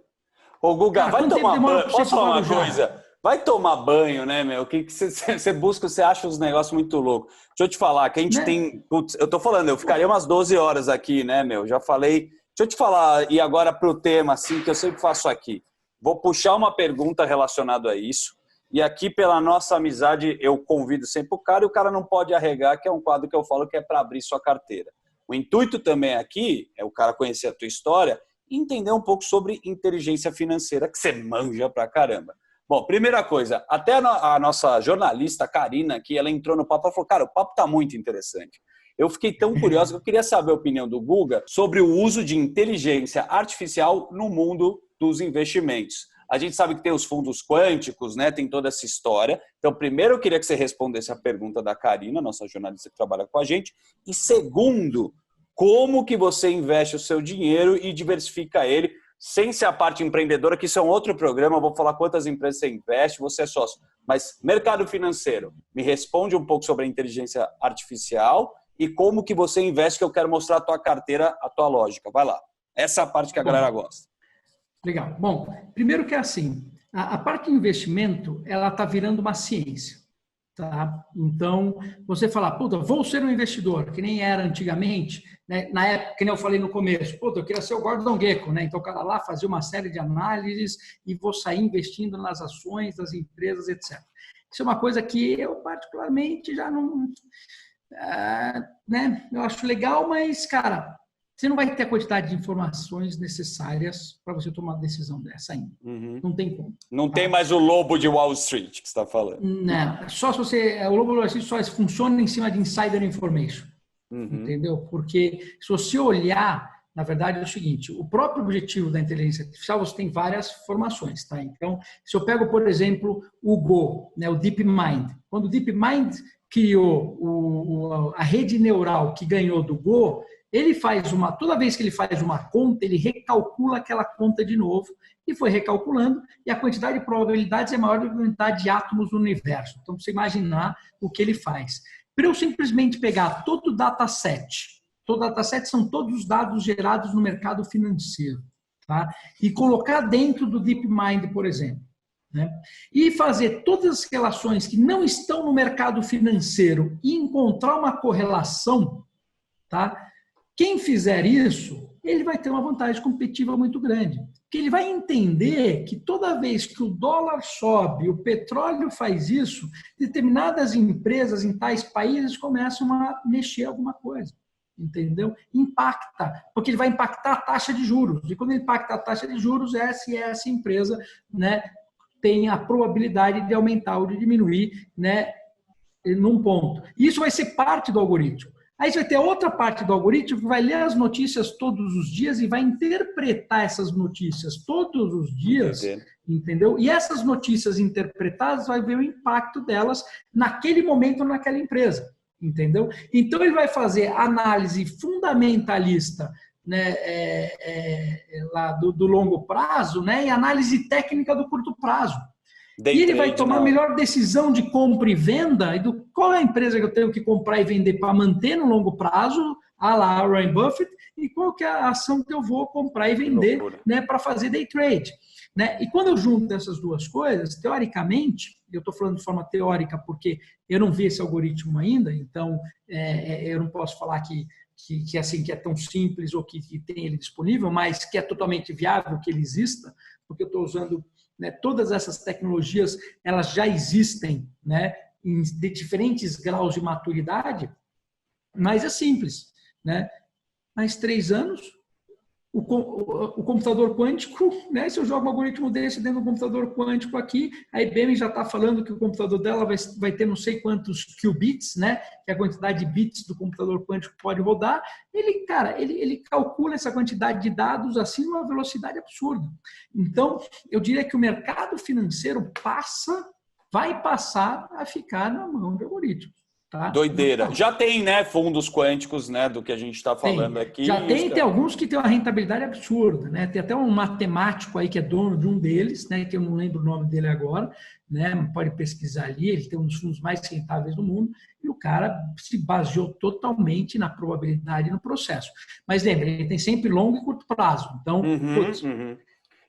Ô, Guga, Cara, vai tomar banho. Posso falar uma já? coisa? Vai tomar banho, né, meu? O que você busca, você acha uns negócios muito loucos. Deixa eu te falar, que a gente tem... Putz, eu tô falando, eu ficaria umas 12 horas aqui, né, meu? Já falei... Deixa eu te falar, e agora para o tema, assim, que eu sempre faço aqui. Vou puxar uma pergunta relacionada a isso. E aqui, pela nossa amizade, eu convido sempre o cara e o cara não pode arregar, que é um quadro que eu falo que é para abrir sua carteira. O intuito também aqui é o cara conhecer a tua história e entender um pouco sobre inteligência financeira, que você manja pra caramba. Bom, primeira coisa, até a nossa jornalista, Karina, aqui, ela entrou no papo e falou, cara, o papo tá muito interessante. Eu fiquei tão curioso que eu queria saber a opinião do Guga sobre o uso de inteligência artificial no mundo dos investimentos. A gente sabe que tem os fundos quânticos, né? Tem toda essa história. Então, primeiro, eu queria que você respondesse a pergunta da Karina, nossa jornalista que trabalha com a gente. E segundo, como que você investe o seu dinheiro e diversifica ele, sem ser a parte empreendedora, que isso é um outro programa. Eu vou falar quantas empresas você investe, você é sócio. Mas mercado financeiro, me responde um pouco sobre a inteligência artificial e como que você investe, que eu quero mostrar a tua carteira, a tua lógica. Vai lá. Essa é a parte que a galera gosta. Legal. Bom, primeiro que é assim, a parte de investimento, ela está virando uma ciência, tá? Então, você fala, puta, vou ser um investidor, que nem era antigamente, né? Na época, que nem eu falei no começo, puta, eu queria ser o Gordon Gekko, né? Então, o cara lá fazia uma série de análises e vou sair investindo nas ações das empresas, etc. Isso é uma coisa que eu, particularmente, já não... né? Eu acho legal, mas, cara... Você não vai ter a quantidade de informações necessárias para você tomar uma decisão dessa ainda. Uhum. Não tem como. Não tem mais o lobo de Wall Street que você está falando. Não. Só se você... O lobo de Wall Street só funciona em cima de insider information. entendeu? Porque se você olhar, na verdade é o seguinte, o próprio objetivo da inteligência artificial, você tem várias formações, tá? Então, se eu pego, por exemplo, o Go, né, o DeepMind. Quando o DeepMind criou a rede neural que ganhou do Go, ele toda vez que ele faz uma conta, ele recalcula aquela conta de novo e foi recalculando, e a quantidade de probabilidades é maior do que a quantidade de átomos no universo. Então, você imaginar o que ele faz. Para eu simplesmente pegar todo o dataset são todos os dados gerados no mercado financeiro, tá? E colocar dentro do DeepMind, por exemplo, né? E fazer todas as relações que não estão no mercado financeiro e encontrar uma correlação, tá? Quem fizer isso, ele vai ter uma vantagem competitiva muito grande. Porque ele vai entender que toda vez que o dólar sobe, o petróleo faz isso, determinadas empresas em tais países começam a mexer alguma coisa. Entendeu? Impacta, porque ele vai impactar a taxa de juros. E quando ele impacta a taxa de juros, essa empresa, né, tem a probabilidade de aumentar ou de diminuir, né, num ponto. Isso vai ser parte do algoritmo. Aí você vai ter outra parte do algoritmo que vai ler as notícias todos os dias e vai interpretar essas notícias todos os dias, entendeu? E essas notícias interpretadas vai ver o impacto delas naquele momento naquela empresa. Entendeu? Então, ele vai fazer análise fundamentalista, né, lá do longo prazo, né, e análise técnica do curto prazo. E ele vai tomar a melhor decisão de compra e venda, e qual é a empresa que eu tenho que comprar e vender para manter no longo prazo, a lá Warren Buffett, e qual que é a ação que eu vou comprar e vender, né, para fazer day trade. Né? E quando eu junto essas duas coisas, teoricamente, eu estou falando de forma teórica porque eu não vi esse algoritmo ainda, então eu não posso falar que assim, que é tão simples ou que tem ele disponível, mas que é totalmente viável que ele exista, porque eu estou usando, né, todas essas tecnologias, elas já existem, né, de diferentes graus de maturidade, mas é simples. Né? Mais 3 anos, o computador quântico, né? Se eu jogo um algoritmo desse dentro do computador quântico aqui, a IBM já está falando que o computador dela vai ter não sei quantos qubits, né? Que é a quantidade de bits do computador quântico pode rodar. Ele calcula essa quantidade de dados assim numa velocidade absurda. Então, eu diria que o mercado financeiro vai passar a ficar na mão de algoritmos. Tá? Doideira. Já tem, né, fundos quânticos, né, do que a gente está falando aqui. Já tem alguns que têm uma rentabilidade absurda, né? Tem até um matemático aí que é dono de um deles, né, que eu não lembro o nome dele agora, né? Pode pesquisar ali, ele tem um dos fundos mais rentáveis do mundo, e o cara se baseou totalmente na probabilidade no processo. Mas lembra, ele tem sempre longo e curto prazo. Então,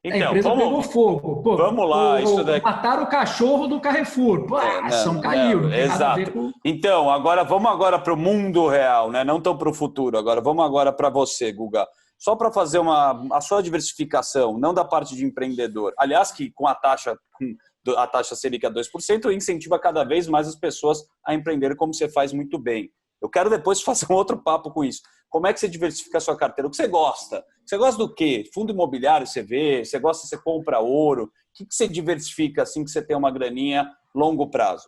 Então, a empresa pegou fogo. Pô, vamos lá. Isso daqui... Mataram o cachorro do Carrefour. Pô, a ação caiu. Não tem nada a ver com... Então, vamos agora para o mundo real, né? Não tão para o futuro. Vamos agora para você, Guga. Só para fazer a sua diversificação, não da parte de empreendedor. Aliás, que com a taxa Selic a 2%, incentiva cada vez mais as pessoas a empreender, como você faz muito bem. Eu quero depois fazer um outro papo com isso. Como é que você diversifica a sua carteira? O que você gosta? Você gosta do quê? Fundo imobiliário você vê? Você gosta, você compra ouro? O que você diversifica assim que você tem uma graninha longo prazo?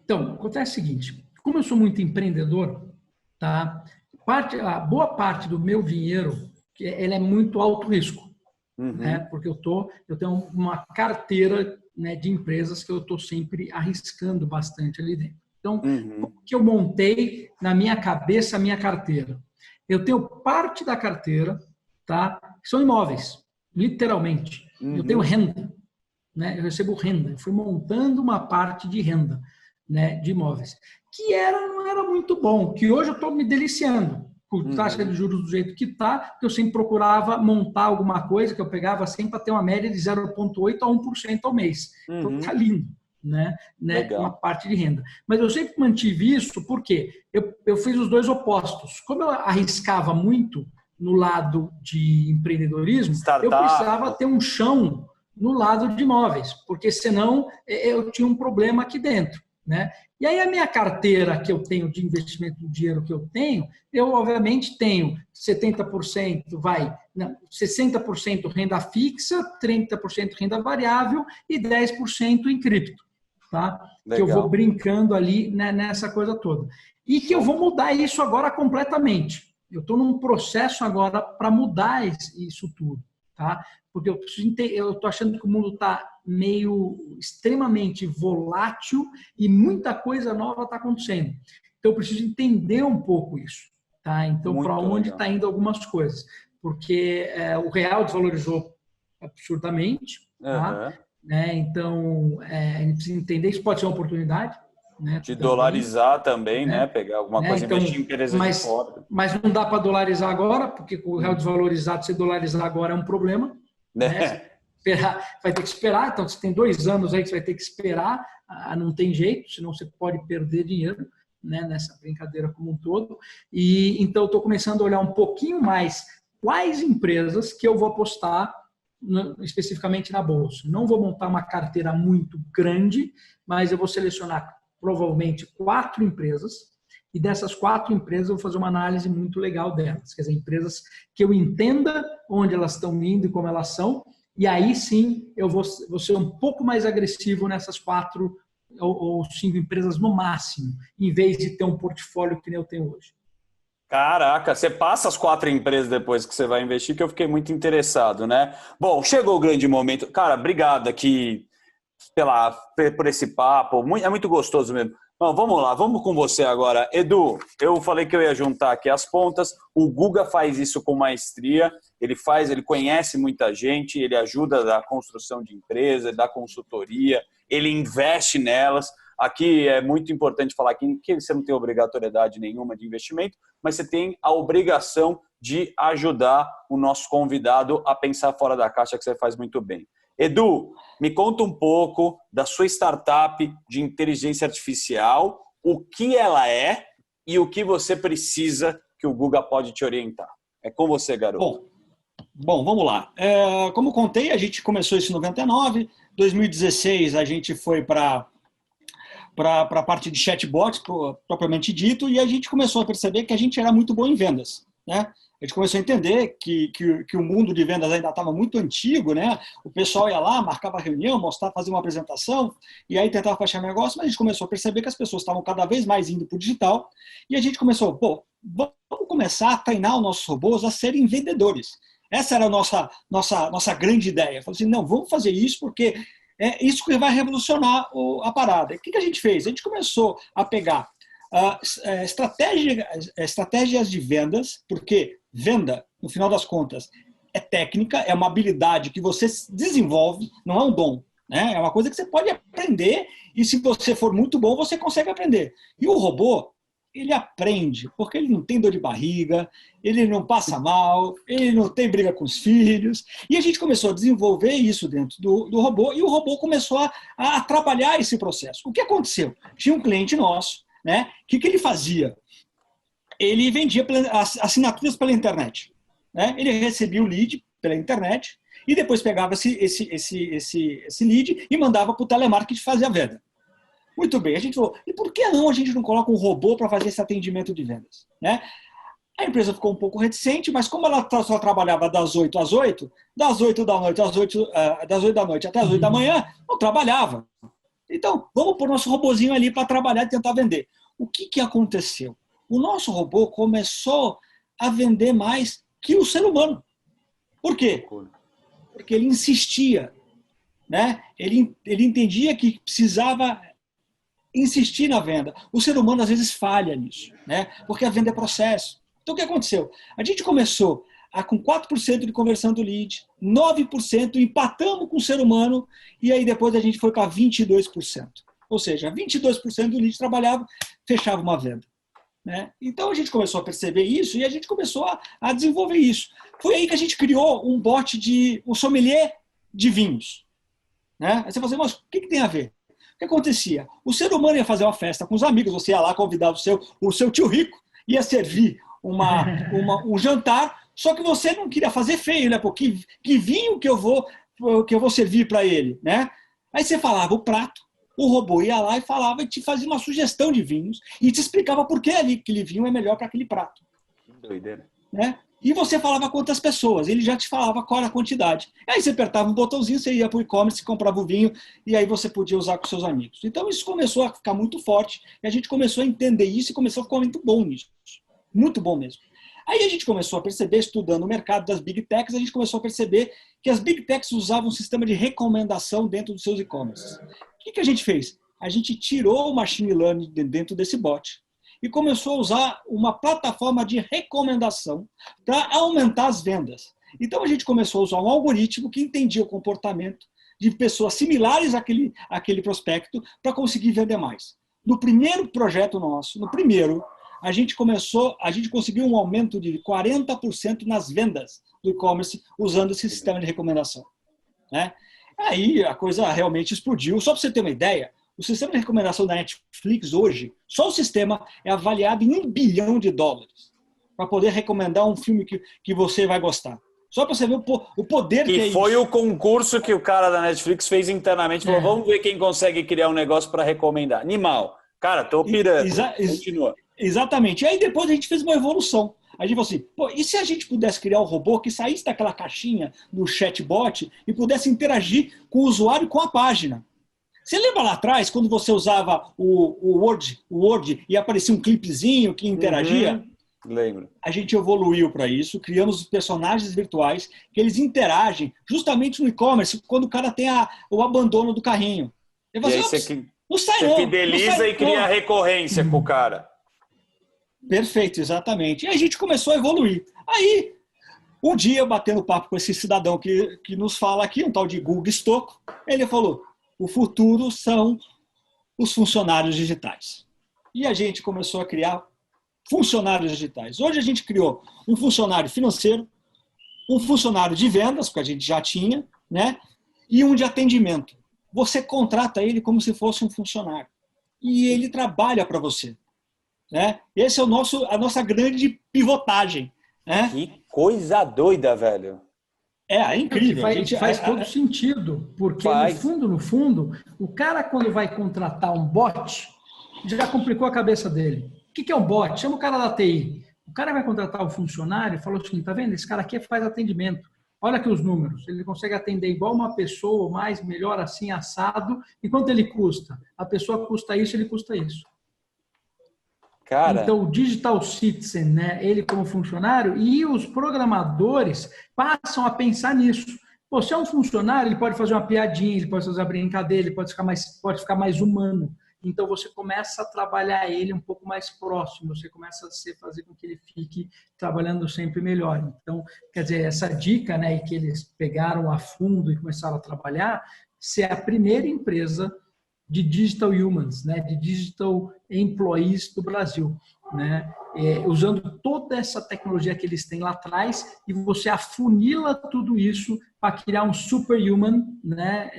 Então, acontece o seguinte. Como eu sou muito empreendedor, tá? A boa parte do meu dinheiro ele é muito alto risco. Né? Porque eu tenho uma carteira, né, de empresas que eu estou sempre arriscando bastante ali dentro. Então, o que eu montei na minha cabeça, a minha carteira? Eu tenho parte da carteira, tá, que são imóveis, literalmente. Eu tenho renda, né? Eu recebo renda. Eu fui montando uma parte de renda, né, de imóveis, que não era muito bom, que hoje eu estou me deliciando. Com taxa de juros do jeito que está, porque eu sempre procurava montar alguma coisa que eu pegava sempre para ter uma média de 0,8% a 1% ao mês. Então, tá lindo. Né, uma parte de renda. Mas eu sempre mantive isso porque eu fiz os dois opostos. Como eu arriscava muito no lado de empreendedorismo, eu precisava ter um chão no lado de imóveis, porque senão eu tinha um problema aqui dentro. Né? E aí a minha carteira que eu tenho de investimento do dinheiro que eu obviamente tenho 70%, 60% renda fixa, 30% renda variável e 10% em cripto. tá? Legal. Que eu vou brincando ali, né, nessa coisa toda. E que eu vou mudar isso agora completamente. Eu estou num processo agora para mudar isso tudo, tá? Porque eu estou achando que o mundo está meio extremamente volátil e muita coisa nova está acontecendo. Então, eu preciso entender um pouco isso, tá? Então, para onde está indo algumas coisas? Porque o real desvalorizou absurdamente, tá? Né? Então, a gente precisa entender, isso pode ser uma oportunidade, né? De Também, dolarizar também, né? né? Pegar alguma Né? coisa e Então, investir em empresas de fora. mas não dá para dolarizar agora, porque o real desvalorizado, se dolarizar agora é um problema, né? Vai ter que esperar, então você tem 2 anos aí que você vai ter que esperar, não tem jeito, senão você pode perder dinheiro, né, nessa brincadeira como um todo. E então estou começando a olhar um pouquinho mais quais empresas que eu vou apostar especificamente na bolsa. Não vou montar uma carteira muito grande, mas eu vou selecionar provavelmente 4 empresas, e dessas 4 empresas eu vou fazer uma análise muito legal delas, quer dizer, empresas que eu entenda onde elas estão indo e como elas são, e aí sim eu vou ser um pouco mais agressivo nessas 4 ou 5 empresas no máximo, em vez de ter um portfólio que nem eu tenho hoje. Caraca, você passa as 4 empresas depois que você vai investir, que eu fiquei muito interessado, né? Bom, chegou o grande momento. Cara, obrigado aqui por esse papo. É muito gostoso mesmo. Bom, vamos lá, vamos com você agora. Edu, eu falei que eu ia juntar aqui as pontas. O Guga faz isso com maestria. Ele conhece muita gente, ele ajuda na construção de empresa, dá consultoria, ele investe nelas. Aqui é muito importante falar que você não tem obrigatoriedade nenhuma de investimento, mas você tem a obrigação de ajudar o nosso convidado a pensar fora da caixa, que você faz muito bem. Edu, me conta um pouco da sua startup de inteligência artificial, o que ela é e o que você precisa que o Guga pode te orientar. É com você, garoto. Bom, vamos lá. Como contei, a gente começou isso em 99, 2016 a gente foi para a parte de chatbots, propriamente dito, e a gente começou a perceber que a gente era muito bom em vendas, né? A gente começou a entender que o mundo de vendas ainda estava muito antigo, né? O pessoal ia lá, marcava reunião, fazia uma apresentação, e aí tentava fechar negócio, mas a gente começou a perceber que as pessoas estavam cada vez mais indo para o digital, e a gente começou, vamos começar a treinar os nossos robôs a serem vendedores. Essa era a nossa grande ideia. Falei assim, não, vamos fazer isso porque é isso que vai revolucionar a parada. O que a gente fez? A gente começou a pegar estratégias de vendas, porque venda, no final das contas, é técnica, é uma habilidade que você desenvolve, não é um dom, né? É uma coisa que você pode aprender e se você for muito bom, você consegue aprender. E o robô, ele aprende, porque ele não tem dor de barriga, ele não passa mal, ele não tem briga com os filhos. E a gente começou a desenvolver isso dentro do robô e o robô começou a trabalhar esse processo. O que aconteceu? Tinha um cliente nosso, né? O que ele fazia? Ele vendia assinaturas pela internet, né? Ele recebia o lead pela internet e depois pegava esse lead e mandava para o telemarketing fazer a venda. Muito bem, a gente falou, e por que não a gente não coloca um robô para fazer esse atendimento de vendas? Né? A empresa ficou um pouco reticente, mas como ela só trabalhava das 8 às 8, das 8 da noite até as 8 da manhã, não trabalhava. Então, vamos pôr nosso robozinho ali para trabalhar e tentar vender. O que aconteceu? O nosso robô começou a vender mais que o ser humano. Por quê? Porque ele insistia. Né? Ele entendia que precisava insistir na venda. O ser humano às vezes falha nisso, né? Porque a venda é processo. Então o que aconteceu? A gente começou com 4% de conversão do lead, 9% empatamos com o ser humano e aí depois a gente foi para 22%. Ou seja, 22% do lead trabalhava, fechava uma venda. Né? Então a gente começou a perceber isso e a gente começou a desenvolver isso. Foi aí que a gente criou um bot um sommelier de vinhos. Né? Aí você fala assim, mas o que tem a ver? O que acontecia? O ser humano ia fazer uma festa com os amigos, você ia lá convidar o seu tio rico, ia servir um jantar, só que você não queria fazer feio, né? Porque que vinho que eu vou servir para ele, né? Aí você falava o prato, o robô ia lá e falava e te fazia uma sugestão de vinhos e te explicava por que aquele vinho é melhor para aquele prato. Que doideira. Né? E você falava quantas pessoas, ele já te falava qual era a quantidade. Aí você apertava um botãozinho, você ia para o e-commerce, comprava o vinho e aí você podia usar com seus amigos. Então isso começou a ficar muito forte e a gente começou a entender isso e começou a ficar muito bom nisso. Muito bom mesmo. Aí a gente começou a perceber, estudando o mercado das Big Techs, a gente começou a perceber que as Big Techs usavam um sistema de recomendação dentro dos seus e-commerces. O que a gente fez? A gente tirou o machine learning dentro desse bot e começou a usar uma plataforma de recomendação para aumentar as vendas. Então a gente começou a usar um algoritmo que entendia o comportamento de pessoas similares àquele prospecto para conseguir vender mais. No primeiro projeto nosso, a gente conseguiu um aumento de 40% nas vendas do e-commerce usando esse sistema de recomendação. Né? Aí a coisa realmente explodiu. Só para você ter uma ideia, o sistema de recomendação da Netflix hoje, só o sistema é avaliado em $1 bilhão para poder recomendar um filme que você vai gostar. Só para você ver o poder que é isso. E foi o concurso que o cara da Netflix fez internamente. Falou, vamos ver quem consegue criar um negócio para recomendar. Animal. Cara, tô pirando. Continua. Exatamente. E aí depois a gente fez uma evolução. A gente falou assim, pô, e se a gente pudesse criar um robô que saísse daquela caixinha do chatbot e pudesse interagir com o usuário com a página? Você lembra lá atrás, quando você usava o Word e aparecia um clipezinho que interagia? Lembro. A gente evoluiu para isso, criamos personagens virtuais que eles interagem justamente no e-commerce, quando o cara tem o abandono do carrinho. E aí você fideliza e cria a recorrência com o cara. Perfeito, exatamente. E a gente começou a evoluir. Aí, um dia, batendo papo com esse cidadão que nos fala aqui, um tal de Guga Stocco, ele falou, o futuro são os funcionários digitais. E a gente começou a criar funcionários digitais. Hoje a gente criou um funcionário financeiro, um funcionário de vendas, porque a gente já tinha, né? E um de atendimento. Você contrata ele como se fosse um funcionário. E ele trabalha para você. Né? Esse é a nossa grande pivotagem. Né? Que coisa doida, velho. É incrível. Faz todo sentido, porque no fundo, o cara quando vai contratar um bot, já complicou a cabeça dele. O que é um bot? Chama o cara da TI. O cara vai contratar um funcionário e falou assim, tá vendo? Esse cara aqui faz atendimento. Olha aqui os números. Ele consegue atender igual uma pessoa, mais, melhor, assim, assado. E quanto ele custa? A pessoa custa isso, ele custa isso. Cara. Então, o Digital Citizen, né, ele como funcionário, e os programadores passam a pensar nisso. Pô, se é um funcionário, ele pode fazer uma piadinha, ele pode fazer uma brincadeira, ele pode ficar mais humano. Então, você começa a trabalhar ele um pouco mais próximo, você começa a fazer com que ele fique trabalhando sempre melhor. Então, quer dizer, essa dica, né, que eles pegaram a fundo e começaram a trabalhar, ser a primeira empresa de Digital Humans, né, de Digital Employees do Brasil, né, usando toda essa tecnologia que eles têm lá atrás e você afunila tudo isso para criar um superhuman, né,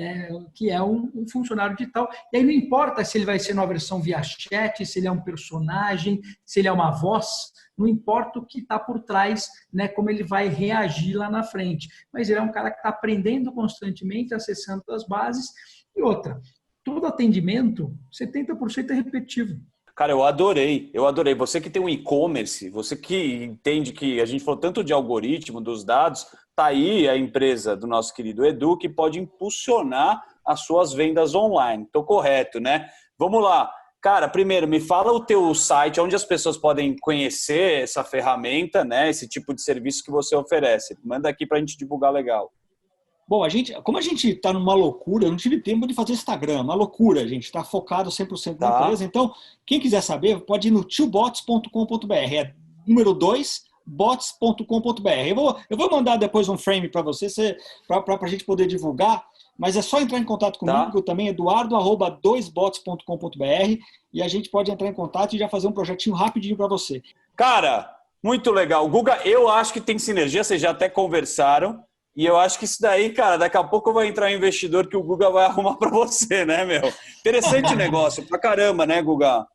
que é um funcionário digital. E aí não importa se ele vai ser numa versão via chat, se ele é um personagem, se ele é uma voz, não importa o que está por trás, né, como ele vai reagir lá na frente. Mas ele é um cara que está aprendendo constantemente, acessando as bases. E outra, todo atendimento, 70% é repetitivo. Cara, eu adorei. Você que tem um e-commerce, você que entende que a gente falou tanto de algoritmo, dos dados, tá aí a empresa do nosso querido Edu que pode impulsionar as suas vendas online. Tô correto, né? Vamos lá. Cara, primeiro, me fala o teu site, onde as pessoas podem conhecer essa ferramenta, né? Esse tipo de serviço que você oferece. Manda aqui pra gente divulgar legal. Bom, como a gente está numa loucura, eu não tive tempo de fazer Instagram, uma loucura, a gente está focado 100% na empresa. Então, quem quiser saber, pode ir no twobots.com.br, é número 2, bots.com.br. Eu vou mandar depois um frame para você, para a gente poder divulgar, mas é só entrar em contato comigo também, eduardo@doisbots.com.br, e a gente pode entrar em contato e já fazer um projetinho rapidinho para você. Cara, muito legal. Guga, eu acho que tem sinergia, vocês já até conversaram. E eu acho que isso daí, cara, daqui a pouco vai entrar um investidor que o Guga vai arrumar para você, né, meu? Interessante negócio, pra caramba, né, Guga?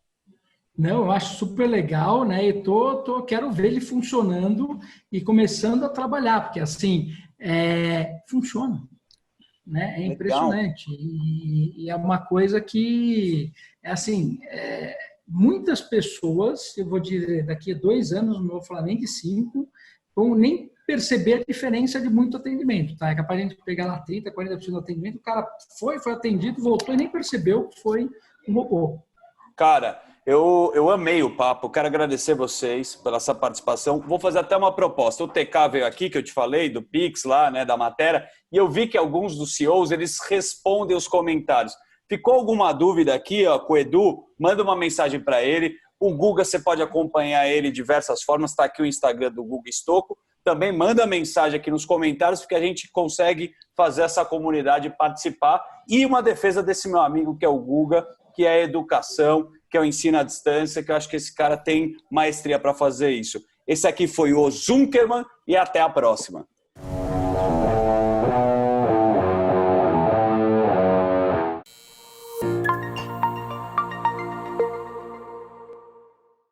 Não, eu acho super legal, né? E quero ver ele funcionando e começando a trabalhar, porque assim, funciona, né? É impressionante. E é uma coisa que, muitas pessoas, eu vou dizer, daqui a 2 anos, não vou falar nem de 5, vão nem perceber a diferença de muito atendimento, tá? É capaz de a gente pegar lá 30%, 40% do atendimento, o cara foi atendido, voltou e nem percebeu que foi um robô. Cara, eu amei o papo, quero agradecer vocês pela essa participação. Vou fazer até uma proposta. O TK veio aqui, que eu te falei, do Pix lá, né, da matéria, e eu vi que alguns dos CEOs, eles respondem os comentários. Ficou alguma dúvida aqui, ó, com o Edu, manda uma mensagem para ele. O Guga, você pode acompanhar ele de diversas formas, está aqui o Instagram do Guga Stocco. Também manda mensagem aqui nos comentários, porque a gente consegue fazer essa comunidade participar. E uma defesa desse meu amigo, que é o Guga, que é a educação, que é o ensino à distância, que eu acho que esse cara tem maestria para fazer isso. Esse aqui foi o Zunkerman e até a próxima.